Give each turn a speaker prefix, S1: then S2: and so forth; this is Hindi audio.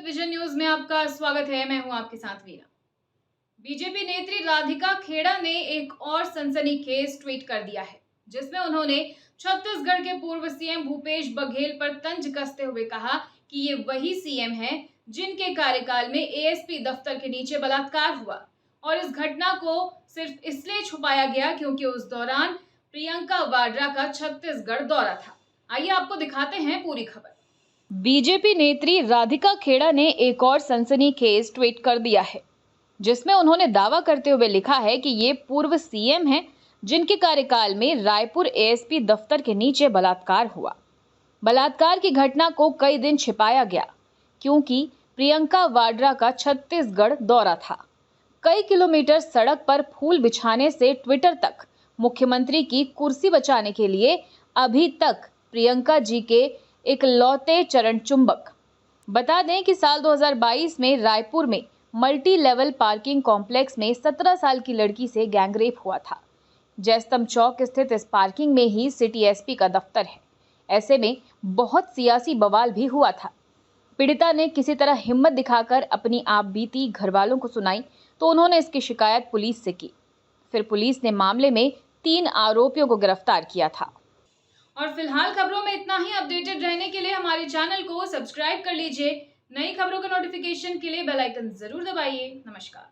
S1: विद विजन न्यूज में आपका स्वागत है। मैं हूं आपके साथ वीरा। बीजेपी नेत्री राधिका खेड़ा ने एक और सनसनीखेज ट्वीट कर दिया है, जिसमें उन्होंने छत्तीसगढ़ के पूर्व सीएम भूपेश बघेल पर तंज कसते हुए कहा कि ये वही सीएम है जिनके कार्यकाल में एएसपी दफ्तर के नीचे बलात्कार हुआ और इस घटना को सिर्फ इसलिए छुपाया गया क्योंकि उस दौरान प्रियंका वाड्रा का छत्तीसगढ़ दौरा था। आइए आपको दिखाते हैं पूरी खबर। बीजेपी नेत्री राधिका खेड़ा ने एक और सनसनीखेज ट्वीट कर दिया है, जिसमें उन्होंने दावा करते हुए लिखा है कि ये पूर्व सीएम हैं जिनके कार्यकाल में रायपुर एएसपी दफ्तर के नीचे बलात्कार हुआ। बलात्कार की घटना को कई दिन छिपाया गया क्योंकि प्रियंका वाड्रा का छत्तीसगढ़ दौरा था। कई किलोमीटर सड़क पर फूल बिछाने से ट्विटर तक मुख्यमंत्री की कुर्सी बचाने के लिए अभी तक प्रियंका जी के एक लौते चरण चुंबक। बता दें कि साल 2022 में रायपुर में मल्टी लेवल पार्किंग कॉम्प्लेक्स में 17 साल की लड़की से गैंगरेप हुआ था। जयस्तंभ चौक स्थित इस पार्किंग में ही सिटी एसपी का दफ्तर है। ऐसे में बहुत सियासी बवाल भी हुआ था। पीड़िता ने किसी तरह हिम्मत दिखाकर अपनी आप बीती घर वालों को सुनाई तो उन्होंने इसकी शिकायत पुलिस से की। फिर पुलिस ने मामले में 3 आरोपियों को गिरफ्तार किया था। और फिलहाल खबरों में इतना ही। अपडेटेड रहने के लिए हमारे चैनल को सब्सक्राइब कर लीजिए। नई खबरों का नोटिफिकेशन के लिए बेल आइकन जरूर दबाइए। नमस्कार।